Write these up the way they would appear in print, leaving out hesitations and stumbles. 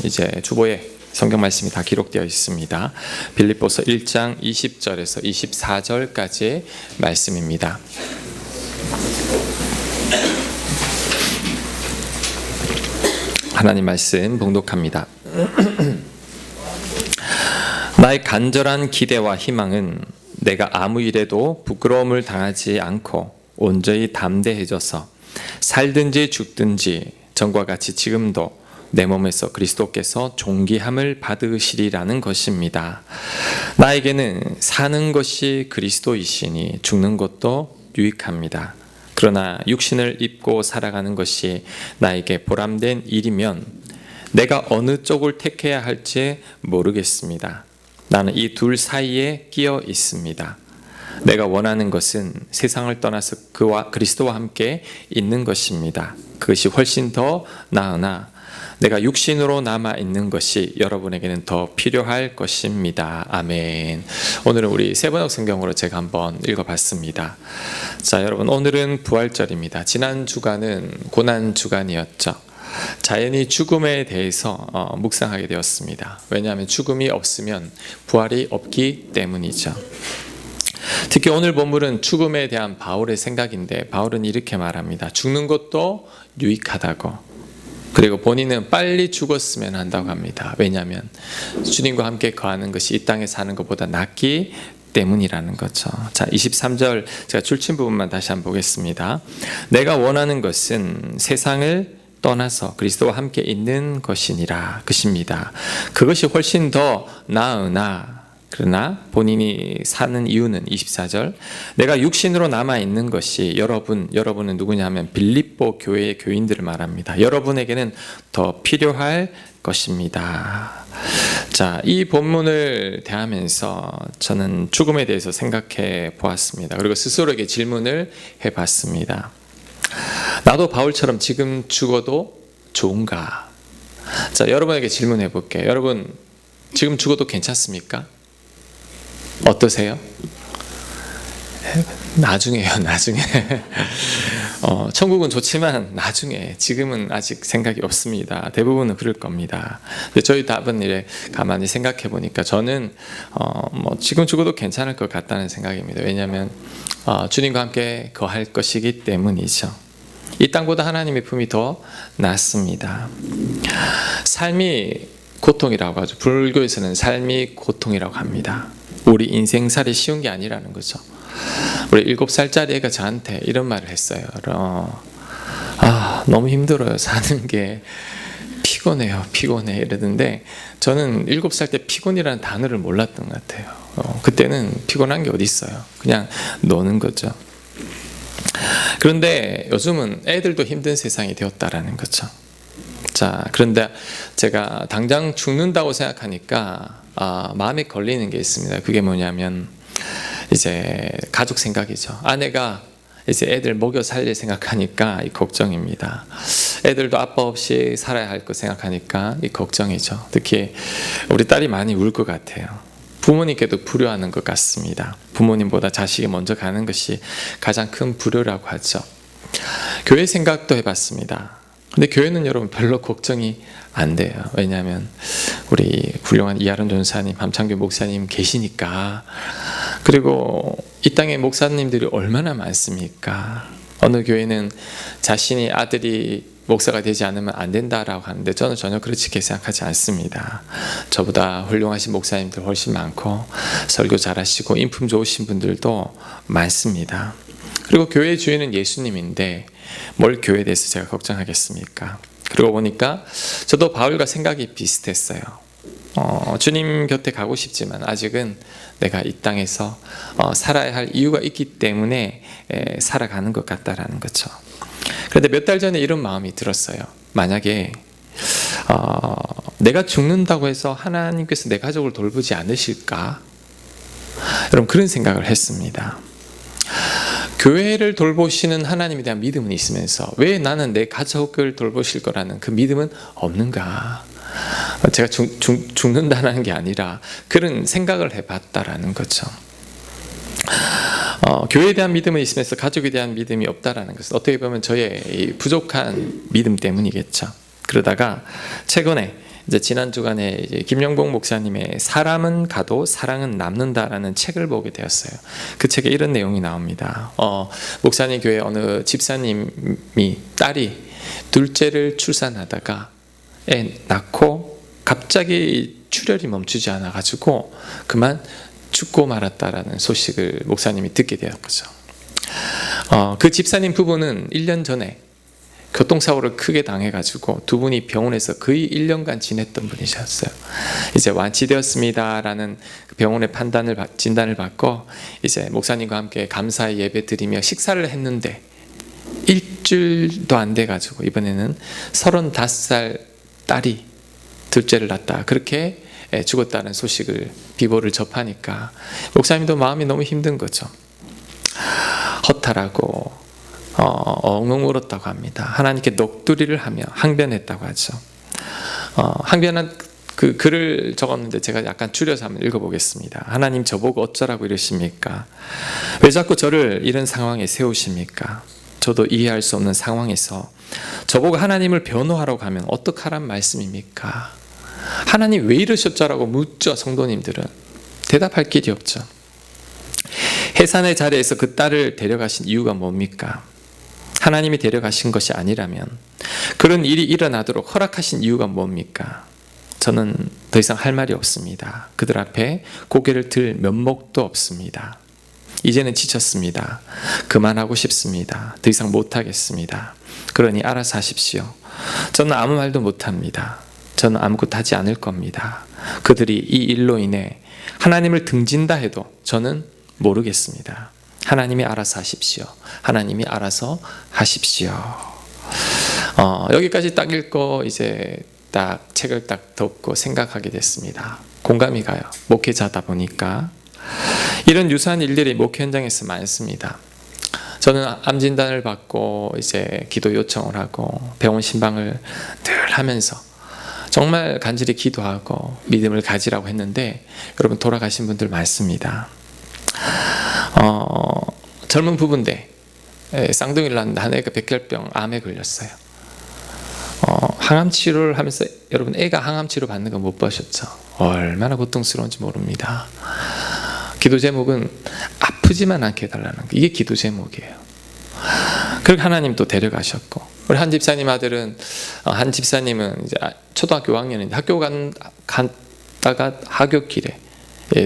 이제 주보에 성경 말씀이 다 기록되어 있습니다. 빌립보서 1장 20절에서 24절까지의 말씀입니다. 하나님 말씀 봉독합니다. 나의 간절한 기대와 희망은 내가 아무 일에도 부끄러움을 당하지 않고 온전히 담대해져서 살든지 죽든지 전과 같이 지금도 내 몸에서 그리스도께서 존귀함을 받으시리라는 것입니다. 나에게는 사는 것이 그리스도이시니 죽는 것도 유익합니다. 그러나 육신을 입고 살아가는 것이 나에게 보람된 일이면 내가 어느 쪽을 택해야 할지 모르겠습니다. 나는 이 둘 사이에 끼어 있습니다. 내가 원하는 것은 세상을 떠나서 그리스도와 함께 있는 것입니다. 그것이 훨씬 더 나으나 내가 육신으로 남아있는 것이 여러분에게는 더 필요할 것입니다. 아멘. 오늘은 우리 세번역 성경으로 제가 한번 읽어봤습니다. 자, 여러분, 오늘은 부활절입니다. 지난 주간은 고난 주간이었죠. 자연히 죽음에 대해서 묵상하게 되었습니다. 왜냐하면 죽음이 없으면 부활이 없기 때문이죠. 특히 오늘 본문은 죽음에 대한 바울의 생각인데, 바울은 이렇게 말합니다. 죽는 것도 유익하다고. 그리고 본인은 빨리 죽었으면 한다고 합니다. 왜냐하면 주님과 함께 거하는 것이 이 땅에 사는 것보다 낫기 때문이라는 거죠. 자, 23절 제가 줄친 부분만 다시 한번 보겠습니다. 내가 원하는 것은 세상을 떠나서 그리스도와 함께 있는 것이니라. 것입니다. 그것이 훨씬 더 나으나 그러나 본인이 사는 이유는 24절 내가 육신으로 남아있는 것이 여러분은 누구냐 하면 빌립보 교회의 교인들을 말합니다. 여러분에게는 더 필요할 것입니다. 자, 이 본문을 대하면서 저는 죽음에 대해서 생각해 보았습니다. 그리고 스스로에게 질문을 해봤습니다. 나도 바울처럼 지금 죽어도 좋은가? 자, 여러분에게 질문해 볼게요. 여러분, 지금 죽어도 괜찮습니까? 어떠세요? 나중에요, 나중에. 천국은 좋지만 나중에, 지금은 아직 생각이 없습니다. 대부분은 그럴 겁니다. 근데 저희 답은 이래 가만히 생각해 보니까 저는 지금 죽어도 괜찮을 것 같다는 생각입니다. 왜냐하면 주님과 함께 거할 것이기 때문이죠. 이 땅보다 하나님의 품이 더 낫습니다. 삶이 고통이라고 하죠. 불교에서는 삶이 고통이라고 합니다. 우리 인생살이 쉬운 게 아니라는 거죠. 우리 7살짜리 애가 저한테 이런 말을 했어요. 너무 힘들어요. 사는 게 피곤해요. 피곤해. 이러던데 저는 7살 때 피곤이라는 단어를 몰랐던 것 같아요. 그때는 피곤한 게 어디 있어요. 그냥 노는 거죠. 그런데 요즘은 애들도 힘든 세상이 되었다라는 거죠. 자, 그런데 제가 당장 죽는다고 생각하니까 마음에 걸리는 게 있습니다. 그게 뭐냐면 이제 가족 생각이죠. 아내가 이제 애들 먹여 살릴 생각하니까 이 걱정입니다. 애들도 아빠 없이 살아야 할 거 생각하니까 이 걱정이죠. 특히 우리 딸이 많이 울 것 같아요. 부모님께도 불효하는 것 같습니다. 부모님보다 자식이 먼저 가는 것이 가장 큰 불효라고 하죠. 교회 생각도 해봤습니다. 근데 교회는 여러분 별로 걱정이 안 돼요. 왜냐하면 우리 훌륭한 이하론 전사님, 함창규 목사님 계시니까. 그리고 이 땅에 목사님들이 얼마나 많습니까? 어느 교회는 자신이 아들이 목사가 되지 않으면 안 된다라고 하는데 저는 전혀 그렇게 생각하지 않습니다. 저보다 훌륭하신 목사님들 훨씬 많고 설교 잘하시고 인품 좋으신 분들도 많습니다. 그리고 교회의 주인은 예수님인데 뭘 교회에 대해서 제가 걱정하겠습니까? 그러고 보니까 저도 바울과 생각이 비슷했어요. 주님 곁에 가고 싶지만 아직은 내가 이 땅에서 살아야 할 이유가 있기 때문에 살아가는 것 같다라는 거죠. 그런데 몇 달 전에 이런 마음이 들었어요. 만약에 내가 죽는다고 해서 하나님께서 내 가족을 돌보지 않으실까? 여러분, 그런 생각을 했습니다. 교회를 돌보시는 하나님에 대한 믿음은 있으면서 왜 나는 내 가족을 돌보실 거라는 그 믿음은 없는가? 제가 죽는다는 게 아니라 그런 생각을 해봤다라는 거죠. 교회에 대한 믿음은 있으면서 가족에 대한 믿음이 없다라는 것은 어떻게 보면 저의 부족한 믿음 때문이겠죠. 그러다가 최근에 이제 지난 주간에 이제 김영복 목사님의 사람은 가도 사랑은 남는다라는 책을 보게 되었어요. 그 책에 이런 내용이 나옵니다. 목사님 교회 어느 집사님이 딸이 둘째를 출산하다가 애 낳고 갑자기 출혈이 멈추지 않아 가지고 그만 죽고 말았다라는 소식을 목사님이 듣게 되었죠. 그 집사님 부부는 1년 전에 교통사고를 크게 당해가지고 두 분이 병원에서 거의 1년간 지냈던 분이셨어요. 이제 완치되었습니다라는 병원의 진단을 받고 이제 목사님과 함께 감사의 예배 드리며 식사를 했는데 일주일도 안 돼가지고 이번에는 35살 딸이 둘째를 낳았다. 그렇게 죽었다는 소식을 비보를 접하니까 목사님도 마음이 너무 힘든 거죠. 허탈하고 엉엉 울었다고 합니다. 하나님께 녹두리를 하며 항변했다고 하죠. 항변한 그 글을 적었는데 제가 약간 줄여서 한번 읽어보겠습니다. 하나님 저보고 어쩌라고 이러십니까? 왜 자꾸 저를 이런 상황에 세우십니까? 저도 이해할 수 없는 상황에서 저보고 하나님을 변호하라고 하면 어떡하란 말씀입니까? 하나님 왜 이러셨죠라고 묻죠. 성도님들은 대답할 길이 없죠. 해산의 자리에서 그 딸을 데려가신 이유가 뭡니까? 하나님이 데려가신 것이 아니라면 그런 일이 일어나도록 허락하신 이유가 뭡니까? 저는 더 이상 할 말이 없습니다. 그들 앞에 고개를 들 면목도 없습니다. 이제는 지쳤습니다. 그만하고 싶습니다. 더 이상 못하겠습니다. 그러니 알아서 하십시오. 저는 아무 말도 못합니다. 저는 아무것도 하지 않을 겁니다. 그들이 이 일로 인해 하나님을 등진다 해도 저는 모르겠습니다. 하나님이 알아서 하십시오. 하나님이 알아서 하십시오. 여기까지 딱 읽고 이제 딱 책을 딱 덮고 생각하게 됐습니다. 공감이 가요. 목회자다 보니까 이런 유사한 일들이 목회 현장에서 많습니다. 저는 암 진단을 받고 이제 기도 요청을 하고 병원 신방을 늘 하면서 정말 간절히 기도하고 믿음을 가지라고 했는데 여러분 돌아가신 분들 많습니다. 젊은 부부인데 쌍둥이를 낳았는데 한 애가 백혈병 암에 걸렸어요. 항암 치료를 하면서 여러분 애가 항암 치료 받는 거 못 보셨죠? 얼마나 고통스러운지 모릅니다. 기도 제목은 아프지만 않게 해달라는 거. 이게 기도 제목이에요. 그렇게 하나님 또 데려가셨고 우리 한 집사님 아들은 한 집사님은 이제 초등학교 5학년인데 학교 갔다가 하굣길에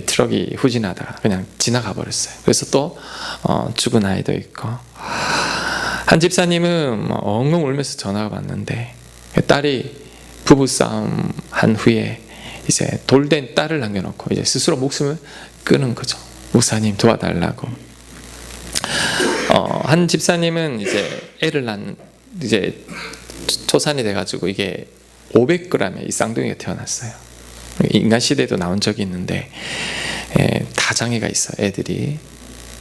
트럭이 후진하다가 그냥 지나가 버렸어요. 그래서 또 죽은 아이도 있고 한 집사님은 엉엉 울면서 전화가 왔는데 딸이 부부싸움 한 후에 이제 돌된 딸을 남겨놓고 이제 스스로 목숨을 끊은 거죠. 목사님 도와달라고. 한 집사님은 이제 애를 낳은 이제 초산이 돼가지고 이게 500g의 이 쌍둥이가 태어났어요. 인간 시대에도 나온 적이 있는데 다 장애가 있어 애들이.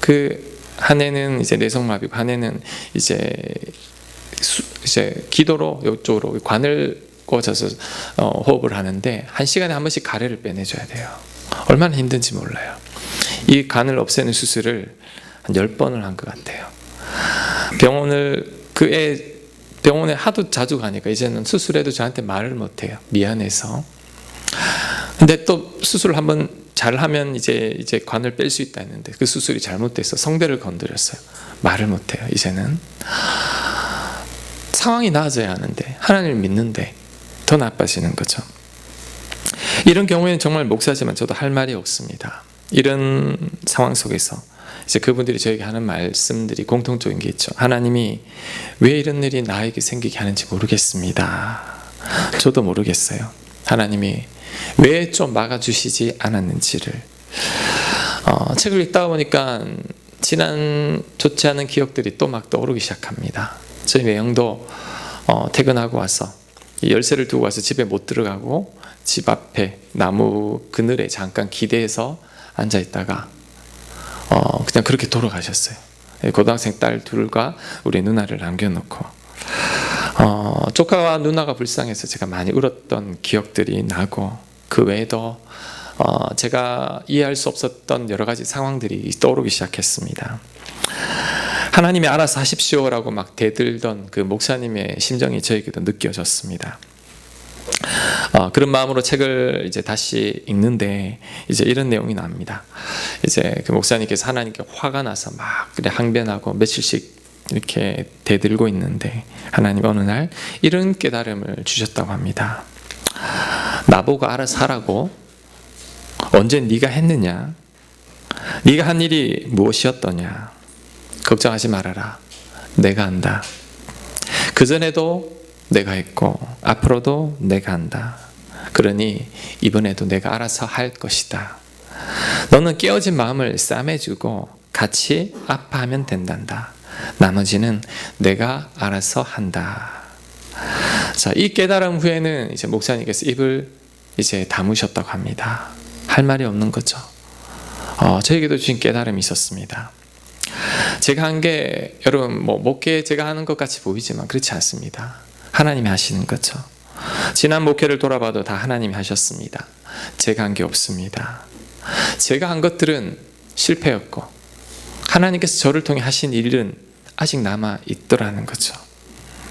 그 한 애는 이제 내성마비고 한 애는 이제 기도로 이쪽으로 관을 꽂아서 호흡을 하는데 1시간에 한 번씩 가래를 빼내줘야 돼요. 얼마나 힘든지 몰라요. 이 간을 없애는 수술을 한 10번을 한 것 같아요. 병원에 하도 자주 가니까 이제는 수술해도 저한테 말을 못해요. 미안해서. 근데 또 수술을 한번 잘하면 이제 관을 뺄 수 있다 했는데 그 수술이 잘못돼서 성대를 건드렸어요. 말을 못해요. 이제는 상황이 나아져야 하는데 하나님을 믿는데 더 나빠지는 거죠. 이런 경우에는 정말 목사지만 저도 할 말이 없습니다. 이런 상황 속에서 이제 그분들이 저에게 하는 말씀들이 공통적인 게 있죠. 하나님이 왜 이런 일이 나에게 생기게 하는지 모르겠습니다. 저도 모르겠어요. 하나님이 왜 좀 막아주시지 않았는지를. 책을 읽다 보니까 지난 좋지 않은 기억들이 또 막 떠오르기 시작합니다. 저희 매형도 퇴근하고 와서 열쇠를 두고 와서 집에 못 들어가고 집 앞에 나무 그늘에 잠깐 기대서 앉아 있다가 그냥 그렇게 돌아가셨어요. 고등학생 딸 둘과 우리 누나를 남겨놓고 조카와 누나가 불쌍해서 제가 많이 울었던 기억들이 나고 그 외에도 제가 이해할 수 없었던 여러 가지 상황들이 떠오르기 시작했습니다. 하나님이 알아서 하십시오라고 막 대들던 그 목사님의 심정이 저에게도 느껴졌습니다. 그런 마음으로 책을 이제 다시 읽는데 이제 이런 내용이 나옵니다. 이제 그 목사님께서 하나님께 화가 나서 막 그래 항변하고 며칠씩 이렇게 대들고 있는데 하나님 어느 날 이런 깨달음을 주셨다고 합니다. 나보고 알아서 하라고? 언제 네가 했느냐? 네가 한 일이 무엇이었더냐? 걱정하지 말아라. 내가 한다. 그전에도 내가 했고 앞으로도 내가 한다. 그러니 이번에도 내가 알아서 할 것이다. 너는 깨어진 마음을 싸매주고 같이 아파하면 된단다. 나머지는 내가 알아서 한다. 자, 이 깨달음 후에는 이제 목사님께서 입을 이제 다무셨다고 합니다. 할 말이 없는 거죠. 저에게도 주신 깨달음이 있었습니다. 제가 한 게 여러분 목회 제가 하는 것 같이 보이지만 그렇지 않습니다. 하나님이 하시는 거죠. 지난 목회를 돌아봐도 다 하나님이 하셨습니다. 제가 한 게 없습니다. 제가 한 것들은 실패였고 하나님께서 저를 통해 하신 일은 아직 남아 있더라는 거죠.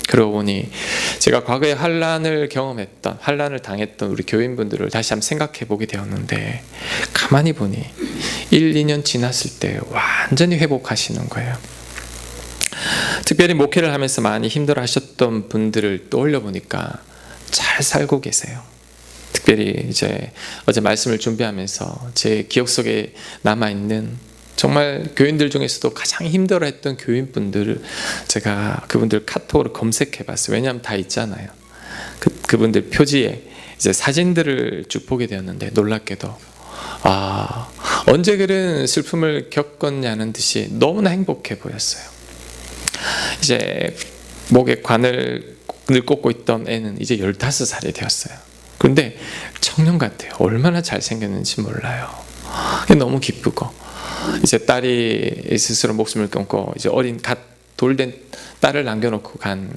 그러고 보니 제가 과거에 환난을 경험했던, 환난을 당했던 우리 교인분들을 다시 한번 생각해 보게 되었는데 가만히 보니 1, 2년 지났을 때 완전히 회복하시는 거예요. 특별히 목회를 하면서 많이 힘들어 하셨던 분들을 떠올려 보니까 잘 살고 계세요. 특별히 이제 어제 말씀을 준비하면서 제 기억 속에 남아있는 정말 교인들 중에서도 가장 힘들어했던 교인분들을 제가 그분들 카톡으로 검색해봤어요. 왜냐하면 다 있잖아요. 그분들 표지에 이제 사진들을 쭉 보게 되었는데 놀랍게도 언제 그런 슬픔을 겪었냐는 듯이 너무나 행복해 보였어요. 이제 목에 관을 늘 꽂고 있던 애는 이제 15살이 되었어요. 그런데 청년 같아요. 얼마나 잘생겼는지 몰라요. 너무 기쁘고 이제 딸이 스스로 목숨을 끊고 이제 어린 갓 돌된 딸을 남겨놓고 간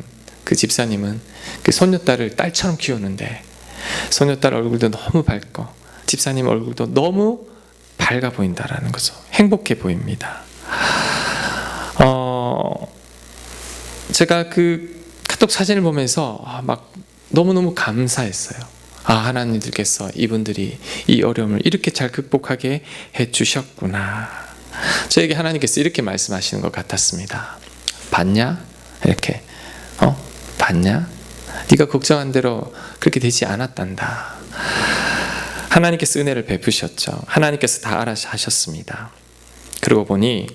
그 집사님은 그 손녀딸을 딸처럼 키우는데 손녀딸 얼굴도 너무 밝고 집사님 얼굴도 너무 밝아 보인다라는 거죠. 행복해 보입니다. 제가 그 카톡 사진을 보면서 막 너무너무 감사했어요. 하나님들께서 이분들이 이 어려움을 이렇게 잘 극복하게 해주셨구나. 저에게 하나님께서 이렇게 말씀하시는 것 같았습니다. 봤냐? 이렇게 봤냐? 네가 걱정한 대로 그렇게 되지 않았단다. 하나님께서 은혜를 베푸셨죠. 하나님께서 다 알아서 하셨습니다. 그러고 보니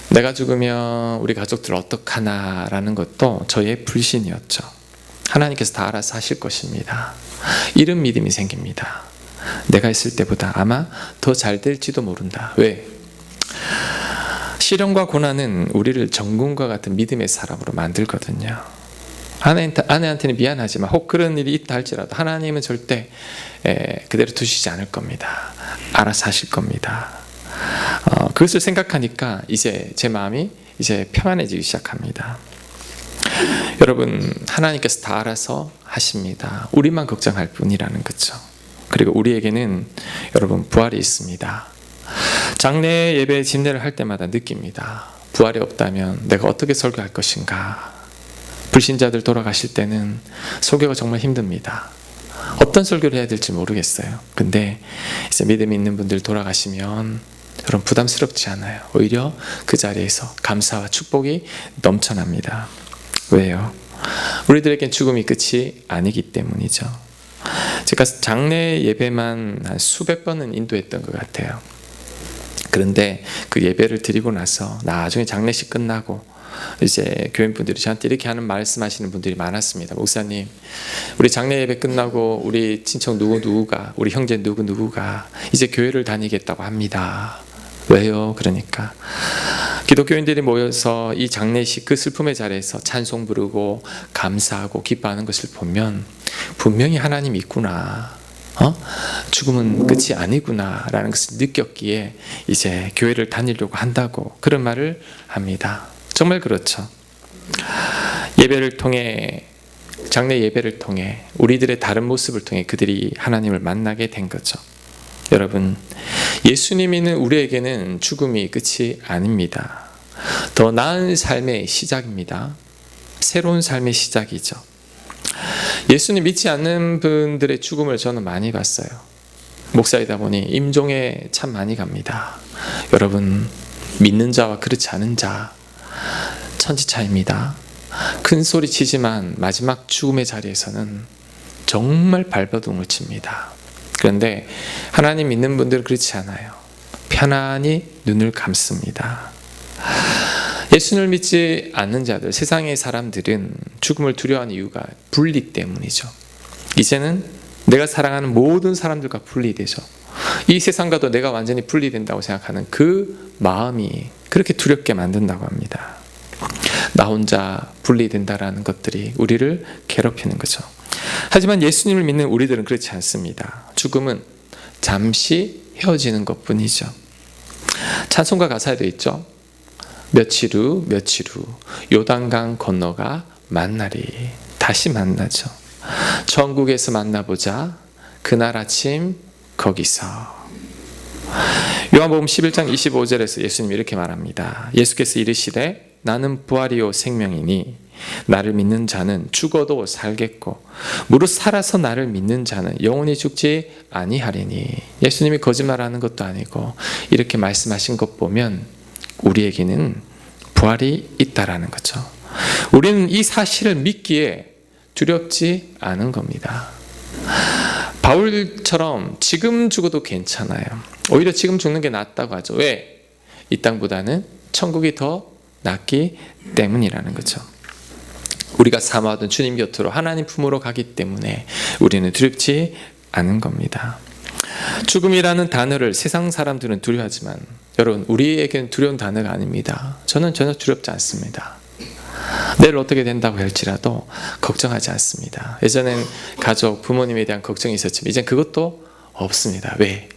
내가 죽으면 우리 가족들 어떡하나라는 것도 저의 불신이었죠. 하나님께서 다 알아서 하실 것입니다. 이런 믿음이 생깁니다. 내가 했을 때보다 아마 더 잘 될지도 모른다. 왜? 시련과 고난은 우리를 정금과 같은 믿음의 사람으로 만들거든요. 아내한테는 미안하지만 혹 그런 일이 있다 할지라도 하나님은 절대 그대로 두시지 않을 겁니다. 알아서 하실 겁니다. 그것을 생각하니까 이제 제 마음이 이제 평안해지기 시작합니다. 여러분, 하나님께서 다 알아서 하십니다. 우리만 걱정할 뿐이라는 거죠. 그리고 우리에게는 여러분 부활이 있습니다. 장례 예배 집례를 할 때마다 느낍니다. 부활이 없다면 내가 어떻게 설교할 것인가. 불신자들 돌아가실 때는 설교가 정말 힘듭니다. 어떤 설교를 해야 될지 모르겠어요. 근데 이제 믿음이 있는 분들 돌아가시면 여러분 부담스럽지 않아요. 오히려 그 자리에서 감사와 축복이 넘쳐납니다. 왜요? 우리들에겐 죽음이 끝이 아니기 때문이죠. 제가 장례 예배만 한 수백 번은 인도했던 것 같아요. 그런데 그 예배를 드리고 나서 나중에 장례식 끝나고 이제 교인분들이 저한테 이렇게 하는 말씀하시는 분들이 많았습니다. 목사님, 우리 장례 예배 끝나고 우리 친척 누구누구가, 우리 형제 누구누구가 이제 교회를 다니겠다고 합니다. 왜요? 그러니까 기독교인들이 모여서 이 장례식 그 슬픔의 자리에서 찬송 부르고 감사하고 기뻐하는 것을 보면 분명히 하나님이 있구나, 죽음은 끝이 아니구나 라는 것을 느꼈기에 이제 교회를 다니려고 한다고 그런 말을 합니다. 정말 그렇죠. 예배를 통해, 장례 예배를 통해, 우리들의 다른 모습을 통해 그들이 하나님을 만나게 된 거죠. 여러분, 예수님이는 우리에게는 죽음이 끝이 아닙니다. 더 나은 삶의 시작입니다. 새로운 삶의 시작이죠. 예수님 믿지 않는 분들의 죽음을 저는 많이 봤어요. 목사이다 보니 임종에 참 많이 갑니다. 여러분, 믿는 자와 그렇지 않은 자 천지 차이입니다. 큰 소리 치지만 마지막 죽음의 자리에서는 정말 발버둥을 칩니다. 그런데 하나님 믿는 분들은 그렇지 않아요. 편안히 눈을 감습니다. 예수님을 믿지 않는 자들, 세상의 사람들은 죽음을 두려워하는 이유가 분리 때문이죠. 이제는 내가 사랑하는 모든 사람들과 분리되죠. 이 세상과도 내가 완전히 분리된다고 생각하는 그 마음이 그렇게 두렵게 만든다고 합니다. 나 혼자 분리된다라는 것들이 우리를 괴롭히는 거죠. 하지만 예수님을 믿는 우리들은 그렇지 않습니다. 죽음은 잠시 헤어지는 것뿐이죠. 찬송가 가사에도 있죠. 며칠 후 요단강 건너가 만나리. 다시 만나죠. 천국에서 만나보자. 그날 아침 거기서. 요한복음 11장 25절에서 예수님이 이렇게 말합니다. 예수께서 이르시되 나는 부활이요 생명이니 나를 믿는 자는 죽어도 살겠고 무릇 살아서 나를 믿는 자는 영원히 죽지 아니하리니. 예수님이 거짓말하는 것도 아니고 이렇게 말씀하신 것 보면 우리에게는 부활이 있다라는 거죠. 우리는 이 사실을 믿기에 두렵지 않은 겁니다. 바울처럼 지금 죽어도 괜찮아요. 오히려 지금 죽는 게 낫다고 하죠. 왜? 이 땅보다는 천국이 더 낫기 때문이라는 거죠. 우리가 사모하던 주님 곁으로 하나님 품으로 가기 때문에 우리는 두렵지 않은 겁니다. 죽음이라는 단어를 세상 사람들은 두려워하지만 여러분, 우리에게는 두려운 단어가 아닙니다. 저는 전혀 두렵지 않습니다. 내일 어떻게 된다고 할지라도 걱정하지 않습니다. 예전엔 가족, 부모님에 대한 걱정이 있었지만 이젠 그것도 없습니다. 왜?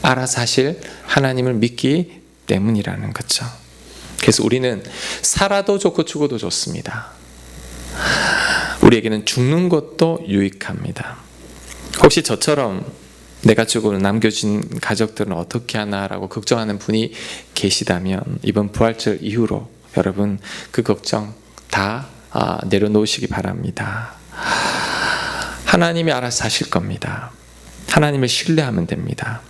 알아서 하실 하나님을 믿기 때문이라는 거죠. 그래서 우리는 살아도 좋고 죽어도 좋습니다. 우리에게는 죽는 것도 유익합니다. 혹시 저처럼 내가 죽고 남겨진 가족들은 어떻게 하나라고 걱정하는 분이 계시다면 이번 부활절 이후로 여러분 그 걱정 다 내려놓으시기 바랍니다. 하나님이 알아서 하실 겁니다. 하나님을 신뢰하면 됩니다.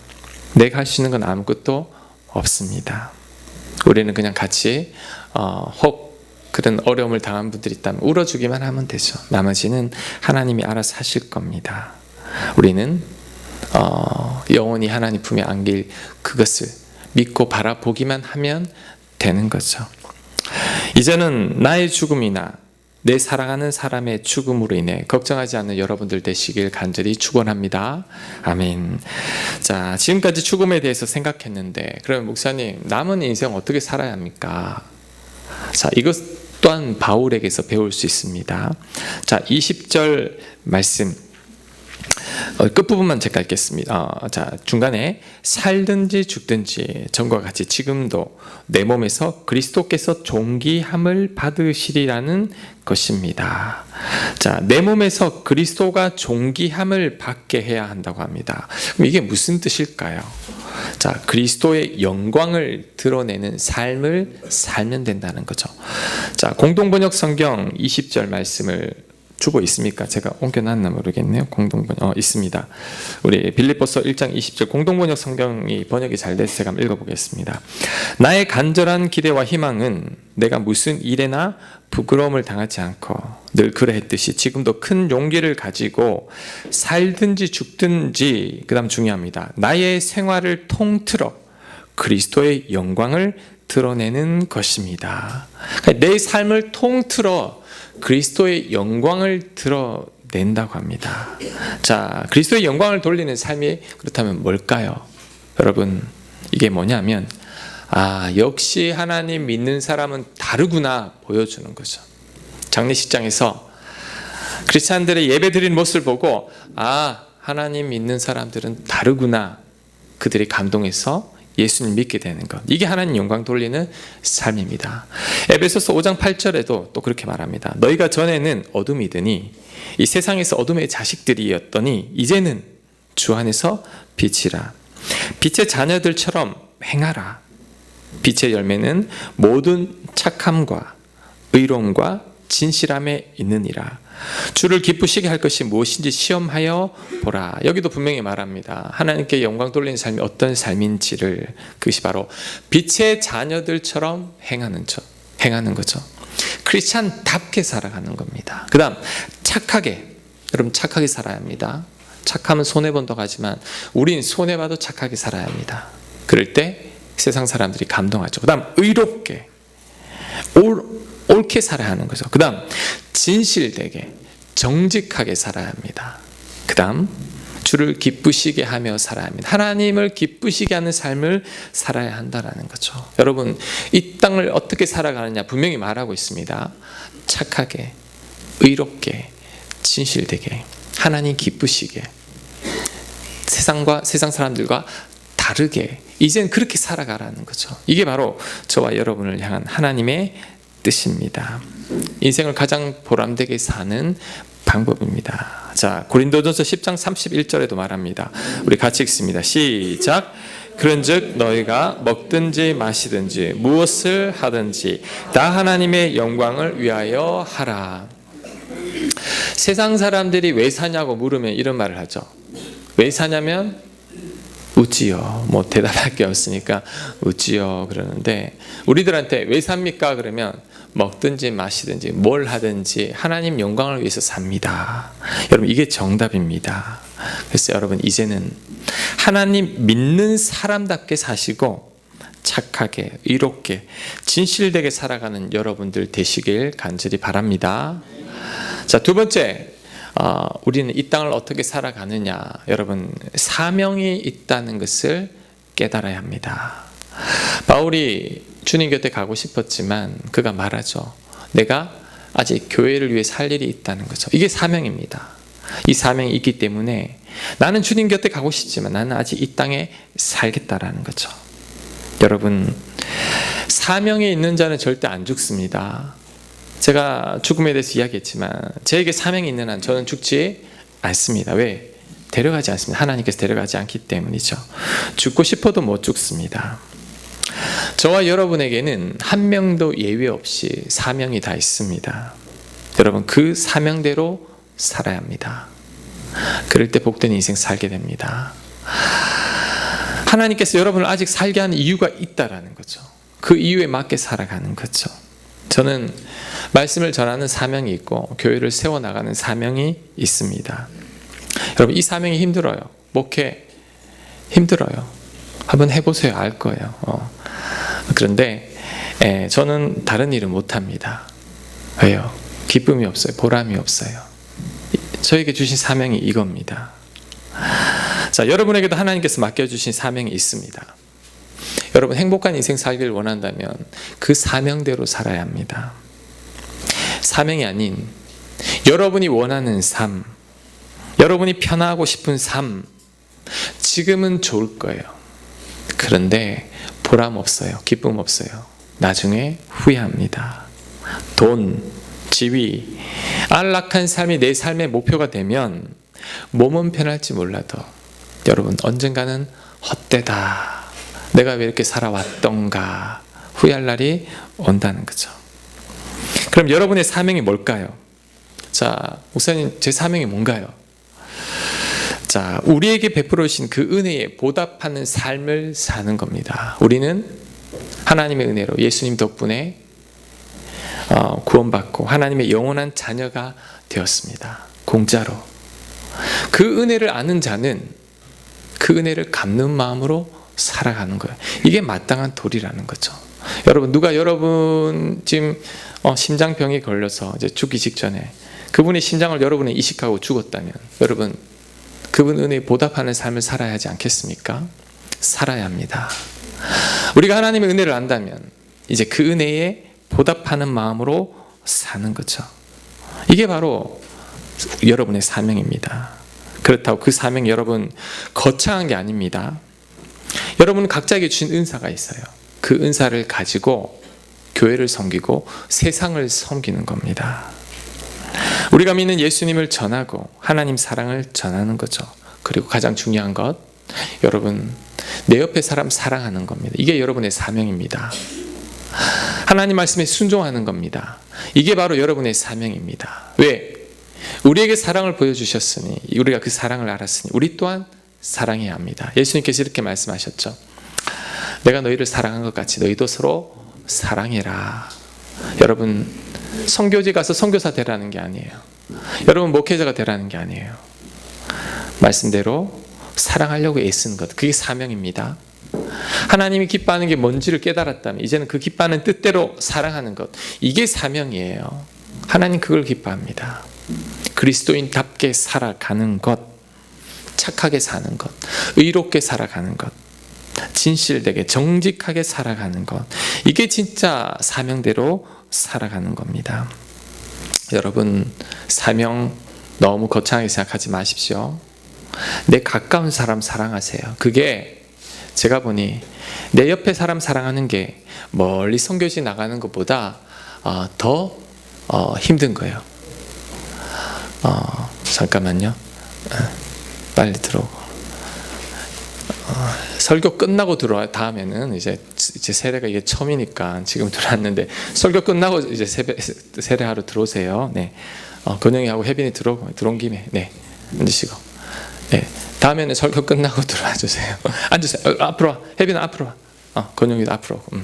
내가 할 수 있는 건 아무것도 없습니다. 우리는 그냥 같이 혹 그런 어려움을 당한 분들이 있다면 울어주기만 하면 되죠. 나머지는 하나님이 알아서 하실 겁니다. 우리는 영원히 하나님 품에 안길 그것을 믿고 바라보기만 하면 되는 거죠. 이제는 나의 죽음이나 내 사랑하는 사람의 죽음으로 인해 걱정하지 않는 여러분들 되시길 간절히 축원합니다. 아멘. 자, 지금까지 죽음에 대해서 생각했는데 그럼 목사님, 남은 인생 어떻게 살아야 합니까? 자, 이것 또한 바울에게서 배울 수 있습니다. 자, 20절 말씀 끝부분만 제가 읽겠습니다. 자, 중간에 살든지 죽든지 전과 같이 지금도 내 몸에서 그리스도께서 존귀함을 받으시리라는 것입니다. 자, 내 몸에서 그리스도가 존귀함을 받게 해야 한다고 합니다. 그럼 이게 무슨 뜻일까요? 자, 그리스도의 영광을 드러내는 삶을 살면 된다는 거죠. 자, 공동번역 성경 20절 말씀을 주고 있습니까? 제가 옮겨놨나 모르겠네요. 공동번역 있습니다. 우리 빌립보서 1장 20절 공동번역 성경이 번역이 잘 돼서 제가 한번 읽어보겠습니다. 나의 간절한 기대와 희망은 내가 무슨 일에나 부끄러움을 당하지 않고 늘 그러했듯이 지금도 큰 용기를 가지고 살든지 죽든지, 그 다음 중요합니다. 나의 생활을 통틀어 그리스도의 영광을 드러내는 것입니다. 내 삶을 통틀어 그리스도의 영광을 드러낸다고 합니다. 자, 그리스도의 영광을 돌리는 삶이 그렇다면 뭘까요? 여러분, 이게 뭐냐면 역시 하나님 믿는 사람은 다르구나 보여주는 거죠. 장례식장에서 크리스찬들의 예배 드리는 모습을 보고 하나님 믿는 사람들은 다르구나, 그들이 감동해서 예수님 믿게 되는 것, 이게 하나님 영광 돌리는 삶입니다. 에베소서 5장 8절에도 또 그렇게 말합니다. 너희가 전에는 어둠이더니 이 세상에서 어둠의 자식들이었더니 이제는 주 안에서 빛이라. 빛의 자녀들처럼 행하라. 빛의 열매는 모든 착함과 의로움과 진실함에 있느니라. 주를 기쁘시게 할 것이 무엇인지 시험하여 보라. 여기도 분명히 말합니다. 하나님께 영광 돌리는 삶이 어떤 삶인지를, 그것이 바로 빛의 자녀들처럼 행하는 거죠. 크리스찬답게 살아가는 겁니다. 그 다음 착하게, 여러분 착하게 살아야 합니다. 착하면 손해본다고 하지만 우린 손해봐도 착하게 살아야 합니다. 그럴 때 세상 사람들이 감동하죠. 그 다음 의롭게, 옳게 살아야 하는 거죠. 그 다음 진실되게, 정직하게 살아야 합니다. 그 다음 주를 기쁘시게 하며 살아야 합니다. 하나님을 기쁘시게 하는 삶을 살아야 한다는 거죠. 여러분 이 땅을 어떻게 살아가느냐 분명히 말하고 있습니다. 착하게, 의롭게, 진실되게, 하나님 기쁘시게, 세상 사람들과 다르게 이젠 그렇게 살아가라는 거죠. 이게 바로 저와 여러분을 향한 하나님의 뜻입니다. 인생을 가장 보람되게 사는 방법입니다. 자, 고린도전서 10장 31절에도 말합니다. 우리 같이 읽습니다. 시작. 그런즉 너희가 먹든지 마시든지 무엇을 하든지 다 하나님의 영광을 위하여 하라. 세상 사람들이 왜 사냐고 물으면 이런 말을 하죠. 왜 사냐면 웃지요. 뭐 대답할 게 없으니까 웃지요 그러는데, 우리들한테 왜 삽니까? 그러면 먹든지 마시든지 뭘 하든지 하나님 영광을 위해서 삽니다. 여러분 이게 정답입니다. 그래서 여러분 이제는 하나님 믿는 사람답게 사시고 착하게, 의롭게, 진실되게 살아가는 여러분들 되시길 간절히 바랍니다. 자, 두 번째, 우리는 이 땅을 어떻게 살아가느냐. 여러분 사명이 있다는 것을 깨달아야 합니다. 바울이 주님 곁에 가고 싶었지만 그가 말하죠. 내가 아직 교회를 위해 살 일이 있다는 거죠. 이게 사명입니다. 이 사명이 있기 때문에 나는 주님 곁에 가고 싶지만 나는 아직 이 땅에 살겠다라는 거죠. 여러분 사명이 있는 자는 절대 안 죽습니다. 제가 죽음에 대해서 이야기했지만 저에게 사명이 있는 한 저는 죽지 않습니다. 왜? 데려가지 않습니다. 하나님께서 데려가지 않기 때문이죠. 죽고 싶어도 못 죽습니다. 저와 여러분에게는 한 명도 예외 없이 사명이 다 있습니다. 여러분 그 사명대로 살아야 합니다. 그럴 때 복된 인생 살게 됩니다. 하나님께서 여러분을 아직 살게 하는 이유가 있다라는 거죠. 그 이유에 맞게 살아가는 거죠. 저는 말씀을 전하는 사명이 있고 교회를 세워나가는 사명이 있습니다. 여러분 이 사명이 힘들어요. 목회 힘들어요. 한번 해보세요. 알 거예요. 그런데 저는 다른 일은 못합니다. 왜요? 기쁨이 없어요. 보람이 없어요. 저에게 주신 사명이 이겁니다. 자, 여러분에게도 하나님께서 맡겨주신 사명이 있습니다. 여러분 행복한 인생 살기를 원한다면 그 사명대로 살아야 합니다. 사명이 아닌 여러분이 원하는 삶, 여러분이 편하고 싶은 삶, 지금은 좋을 거예요. 그런데 보람 없어요. 기쁨 없어요. 나중에 후회합니다. 돈, 지위, 안락한 삶이 내 삶의 목표가 되면 몸은 편할지 몰라도 여러분 언젠가는 헛되다. 내가 왜 이렇게 살아왔던가 후회할 날이 온다는 거죠. 그럼 여러분의 사명이 뭘까요? 자, 목사님 제 사명이 뭔가요? 자, 우리에게 베풀어 주신 그 은혜에 보답하는 삶을 사는 겁니다. 우리는 하나님의 은혜로 예수님 덕분에 구원받고 하나님의 영원한 자녀가 되었습니다. 공짜로. 그 은혜를 아는 자는 그 은혜를 갚는 마음으로 살아가는 거예요. 이게 마땅한 도리라는 거죠. 여러분 누가 여러분 지금 심장병이 걸려서 이제 죽기 직전에 그분의 심장을 여러분이 이식하고 죽었다면 여러분 그분 은혜에 보답하는 삶을 살아야 하지 않겠습니까? 살아야 합니다. 우리가 하나님의 은혜를 안다면 이제 그 은혜에 보답하는 마음으로 사는 거죠. 이게 바로 여러분의 사명입니다. 그렇다고 그 사명이 여러분 거창한 게 아닙니다. 여러분 각자에게 주신 은사가 있어요. 그 은사를 가지고 교회를 섬기고 세상을 섬기는 겁니다. 우리가 믿는 예수님을 전하고 하나님 사랑을 전하는 거죠. 그리고 가장 중요한 것, 여러분 내 옆에 사람 사랑하는 겁니다. 이게 여러분의 사명입니다. 하나님 말씀에 순종하는 겁니다. 이게 바로 여러분의 사명입니다. 왜? 우리에게 사랑을 보여주셨으니, 우리가 그 사랑을 알았으니 우리 또한 사랑해야 합니다. 예수님께서 이렇게 말씀하셨죠. 내가 너희를 사랑한 것 같이 너희도 서로 사랑해라. 여러분, 선교지 가서 선교사 되라는 게 아니에요. 여러분, 목회자가 되라는 게 아니에요. 말씀대로 사랑하려고 애쓰는 것, 그게 사명입니다. 하나님이 기뻐하는 게 뭔지를 깨달았다면 이제는 그 기뻐하는 뜻대로 사랑하는 것, 이게 사명이에요. 하나님 그걸 기뻐합니다. 그리스도인답게 살아가는 것, 착하게 사는 것, 의롭게 살아가는 것, 진실되게 정직하게 살아가는 것, 이게 진짜 사명대로 살아가는 겁니다. 여러분, 사명 너무 거창하게 생각하지 마십시오. 내 가까운 사람 사랑하세요. 그게 제가 보니 내 옆에 사람 사랑하는 게 멀리 선교지 나가는 것보다 더 힘든 거예요. 잠깐만요. 빨리 들어오고. 설교 끝나고 들어와요. 다음에는 이제 세례가 이게 처음이니까 지금 들어왔는데, 설교 끝나고 이제 세례하러 들어오세요. 네. 근영이하고 혜빈이 들어온 김에, 네, 앉으시고, 네, 다음에는 설교 끝나고 들어와 주세요. 앉으세요. 앞으로 와. 혜빈아 앞으로 와. 근영이도 앞으로 오고.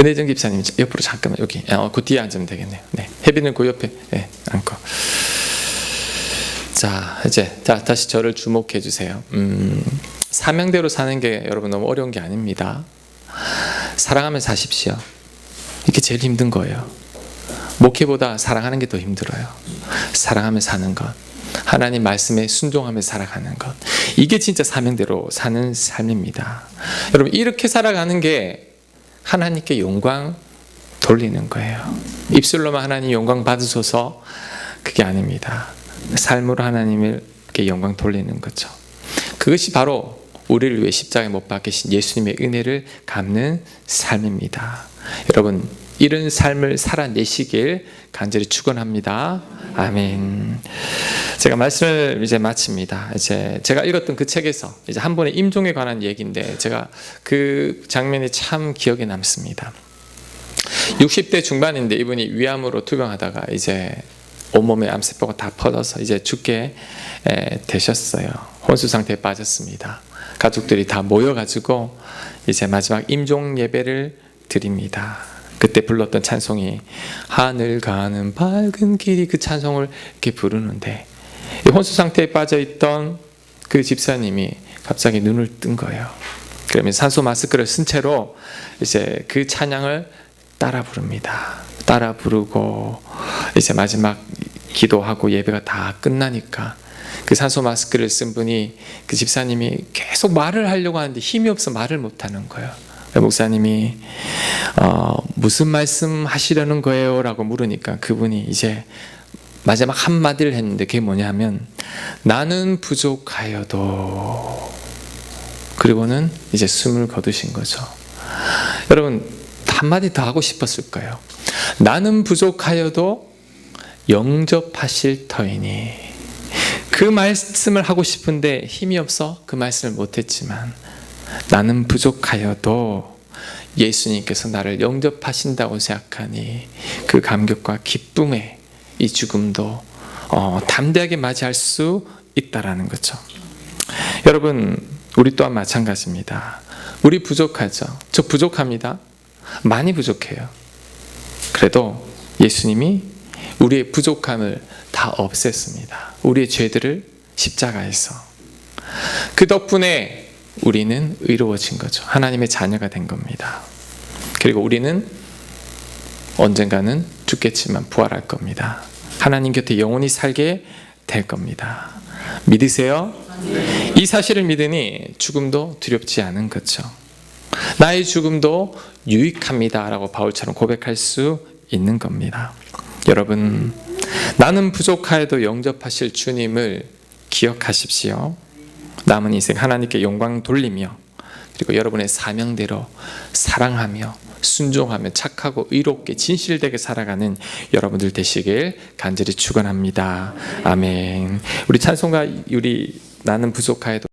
은혜정 집사님 옆으로 잠깐만, 여기 그 뒤에 앉으면 되겠네요. 네. 혜빈은 그 옆에, 네, 앉고. 자, 이제 다시 저를 주목해 주세요. 사명대로 사는 게 여러분 너무 어려운 게 아닙니다. 사랑하며 사십시오. 이게 제일 힘든 거예요. 목회보다 사랑하는 게 더 힘들어요. 사랑하며 사는 것, 하나님 말씀에 순종하며 살아가는 것, 이게 진짜 사명대로 사는 삶입니다. 여러분, 이렇게 살아가는 게 하나님께 영광 돌리는 거예요. 입술로만 하나님 영광 받으소서, 그게 아닙니다. 삶으로 하나님께 영광 돌리는 거죠. 그것이 바로 우리를 위해 십자가에 못 박히신 예수님의 은혜를 갚는 삶입니다. 여러분, 이런 삶을 살아내시길 간절히 축원합니다. 아멘. 제가 말씀을 이제 마칩니다. 이제 제가 읽었던 그 책에서 이제 한 번의 임종에 관한 얘기인데, 제가 그 장면이 참 기억에 남습니다. 60대 중반인데 이분이 위암으로 투병하다가 이제 온몸에 암세포가 다 퍼져서 이제 죽게 되셨어요. 혼수 상태에 빠졌습니다. 가족들이 다 모여가지고 이제 마지막 임종 예배를 드립니다. 그때 불렀던 찬송이 하늘 가는 밝은 길이, 그 찬송을 이렇게 부르는데, 혼수 상태에 빠져있던 그 집사님이 갑자기 눈을 뜬 거예요. 그러면 산소 마스크를 쓴 채로 이제 그 찬양을 따라 부릅니다. 따라 부르고 이제 마지막 기도하고 예배가 다 끝나니까 그 산소 마스크를 쓴 분이, 그 집사님이 계속 말을 하려고 하는데 힘이 없어 말을 못하는 거예요. 목사님이 무슨 말씀 하시려는 거예요? 라고 물으니까 그분이 이제 마지막 한마디를 했는데, 그게 뭐냐면 나는 부족하여도, 그리고는 이제 숨을 거두신 거죠. 여러분, 한마디 더 하고 싶었을 거예요. 나는 부족하여도 영접하실 터이니. 그 말씀을 하고 싶은데 힘이 없어 그 말씀을 못했지만, 나는 부족하여도 예수님께서 나를 영접하신다고 생각하니 그 감격과 기쁨의 이 죽음도 담대하게 맞이할 수 있다라는 거죠. 여러분, 우리 또한 마찬가지입니다. 우리 부족하죠. 저 부족합니다. 많이 부족해요. 그래도 예수님이 우리의 부족함을 다 없앴습니다. 우리의 죄들을 십자가에서. 그 덕분에 우리는 의로워진 거죠. 하나님의 자녀가 된 겁니다. 그리고 우리는 언젠가는 죽겠지만 부활할 겁니다. 하나님 곁에 영원히 살게 될 겁니다. 믿으세요? 이 사실을 믿으니 죽음도 두렵지 않은 거죠. 나의 죽음도 유익합니다 라고 바울처럼 고백할 수 있는 겁니다. 여러분, 나는 부족하여도 영접하실 주님을 기억하십시오. 남은 인생 하나님께 영광 돌리며, 그리고 여러분의 사명대로 사랑하며 순종하며 착하고 의롭게 진실되게 살아가는 여러분들 되시길 간절히 축원합니다. 아멘. 우리 찬송가, 우리 나는 부족하여도